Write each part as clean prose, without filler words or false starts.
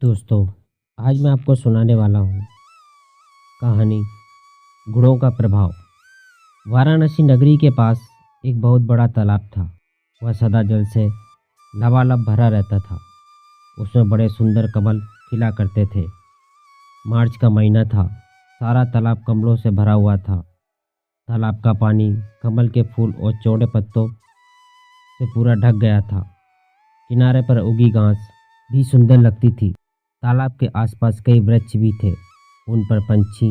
दोस्तों, आज मैं आपको सुनाने वाला हूँ कहानी गुणों का प्रभाव। वाराणसी नगरी के पास एक बहुत बड़ा तालाब था। वह सदा जल से लबालब भरा रहता था। उसमें बड़े सुंदर कमल खिला करते थे। मार्च का महीना था। सारा तालाब कमलों से भरा हुआ था। तालाब का पानी कमल के फूल और चौड़े पत्तों से पूरा ढक गया था। किनारे पर उगी घास भी सुंदर लगती थी। तालाब के आसपास कई वृक्ष भी थे। उन पर पंछी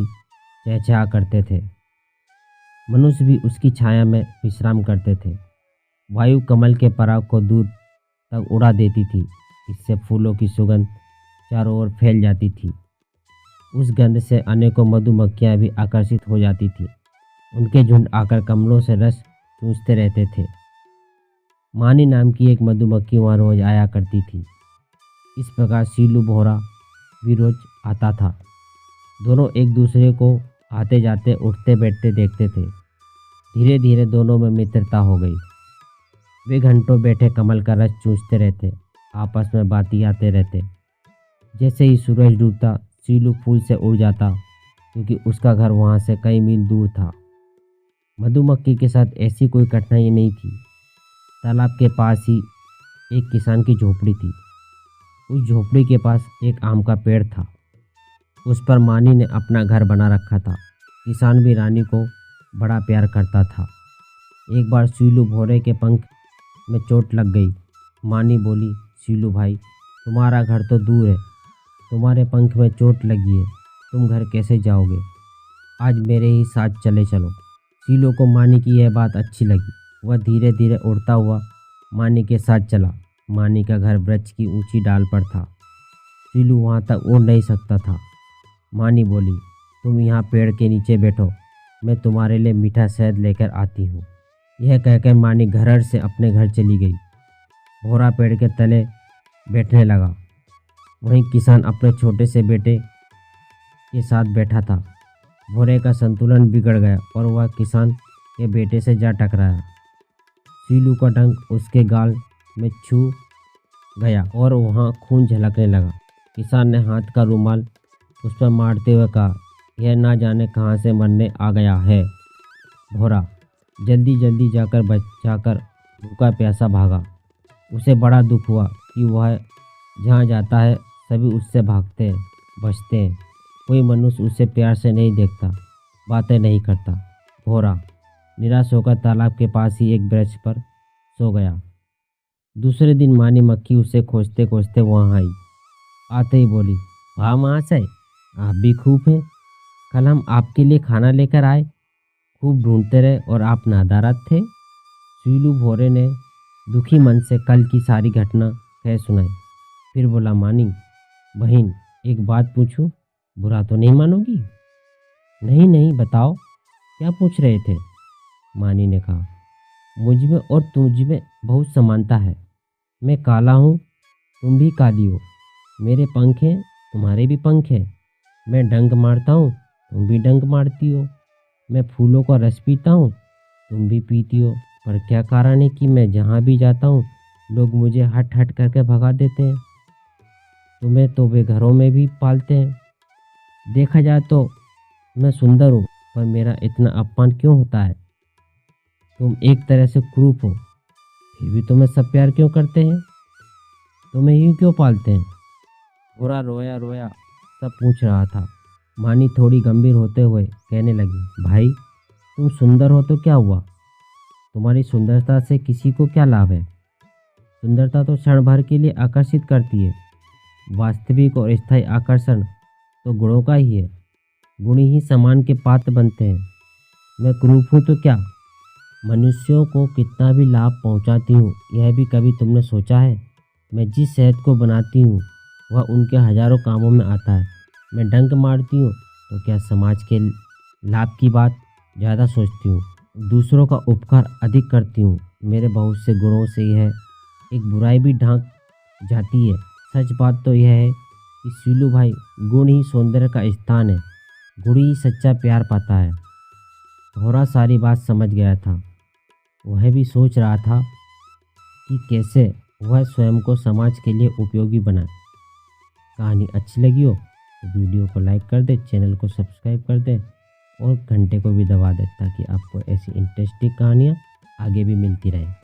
चहचहा करते थे। मनुष्य भी उसकी छाया में विश्राम करते थे। वायु कमल के पराग को दूर तक उड़ा देती थी। इससे फूलों की सुगंध चारों ओर फैल जाती थी। उस गंध से अनेकों मधुमक्खियां भी आकर्षित हो जाती थी। उनके झुंड आकर कमलों से रस चूसते रहते थे। मानी नाम की एक मधुमक्खी वहाँ रोज आया करती थी। इस प्रकार सीलू भौरा भी रोज आता था। दोनों एक दूसरे को आते जाते उठते बैठते देखते थे। धीरे धीरे दोनों में मित्रता हो गई। वे घंटों बैठे कमल का रस चूसते रहते, आपस में बातियाते रहते। जैसे ही सूरज डूबता सीलू फूल से उड़ जाता, क्योंकि उसका घर वहाँ से कई मील दूर था। मधुमक्खी के साथ ऐसी कोई कठिनाई नहीं थी। तालाब के पास ही एक किसान की झोपड़ी थी। उस झोपड़ी के पास एक आम का पेड़ था। उस पर मानी ने अपना घर बना रखा था। किसान भी रानी को बड़ा प्यार करता था। एक बार सीलू भौरे के पंख में चोट लग गई। मानी बोली, सीलू भाई, तुम्हारा घर तो दूर है, तुम्हारे पंख में चोट लगी है, तुम घर कैसे जाओगे? आज मेरे ही साथ चले चलो। सीलू को मानी की यह बात अच्छी लगी। वह धीरे धीरे उड़ता हुआ मानी के साथ चला। मानी का घर वृक्ष की ऊंची डाल पर था। सीलू वहां तक उड़ नहीं सकता था। मानी बोली, तुम यहाँ पेड़ के नीचे बैठो, मैं तुम्हारे लिए मीठा शहद लेकर आती हूँ। यह कहकर मानी घरर से अपने घर चली गई। भौरा पेड़ के तले बैठने लगा। वहीं किसान अपने छोटे से बेटे के साथ बैठा था। भौरे का संतुलन बिगड़ गया और वह किसान के बेटे से जा टकराया। सीलू का डंक उसके गाल में छू गया और वहाँ खून झलकने लगा। किसान ने हाथ का रुमाल उस पर मारते हुए कहा, यह ना जाने कहाँ से मरने आ गया है। भौरा जल्दी जल्दी जाकर बचाकर भूखा प्यासा भागा। उसे बड़ा दुख हुआ कि वह जहाँ जाता है सभी उससे भागते हैं, बचते हैं। कोई मनुष्य उसे प्यार से नहीं देखता, बातें नहीं करता। भौरा निराश होकर तालाब के पास ही एक वृक्ष पर सो गया। दूसरे दिन मानी मक्खी उसे खोजते खोजते वहाँ आई। आते ही बोली, वाह महाशय, आप भी खूब हैं। कल हम आपके लिए खाना लेकर आए, खूब ढूंढते रहे और आप नादारद थे। सीलू भौरे ने दुखी मन से कल की सारी घटना कह सुनाई। फिर बोला, मानी बहन, एक बात पूछूं, बुरा तो नहीं मानोगी? नहीं नहीं, बताओ, क्या पूछ रहे थे? मानी ने कहा, मुझ में और तुझ में बहुत समानता है। मैं काला हूँ, तुम भी काली हो। मेरे पंख हैं, तुम्हारे भी पंख हैं। मैं डंक मारता हूँ, तुम भी डंक मारती हो। मैं फूलों का रस पीता हूँ, तुम भी पीती हो। पर क्या कारण है कि मैं जहाँ भी जाता हूँ लोग मुझे हट हट करके भगा देते हैं? तुम्हें तो वे घरों में भी पालते हैं। देखा जाए तो मैं सुंदर हूँ, पर मेरा इतना अपमान क्यों होता है? तुम एक तरह से क्रूप हो, फिर भी तुम्हें सब प्यार क्यों करते हैं? तुम्हें यूं क्यों पालते हैं? भौरा रोया रोया सब पूछ रहा था। मानी थोड़ी गंभीर होते हुए कहने लगी, भाई, तुम सुंदर हो तो क्या हुआ? तुम्हारी सुंदरता से किसी को क्या लाभ है? सुंदरता तो क्षण भर के लिए आकर्षित करती है। वास्तविक और स्थायी आकर्षण तो गुणों का ही है। गुण ही सम्मान के पात्र बनते हैं। मैं क्रूप हूँ तो क्या, मनुष्यों को कितना भी लाभ पहुँचाती हूँ, यह भी कभी तुमने सोचा है? मैं जिस शहद को बनाती हूँ वह उनके हजारों कामों में आता है। मैं डंक मारती हूँ तो क्या समाज के लाभ की बात ज़्यादा सोचती हूँ? दूसरों का उपकार अधिक करती हूँ। मेरे बहुत से गुणों से यह एक बुराई भी ढांक जाती है। सच बात तो यह है कि सीलू भाई, गुण ही सौंदर्य का स्थान है। गुण ही सच्चा प्यार पाता है। भौरा सारी बात समझ गया था। वह भी सोच रहा था कि कैसे वह स्वयं को समाज के लिए उपयोगी बनाए। कहानी अच्छी लगी हो तो वीडियो को लाइक कर दे, चैनल को सब्सक्राइब कर दे और घंटे को भी दबा दे ताकि आपको ऐसी इंटरेस्टिंग कहानियाँ आगे भी मिलती रहें।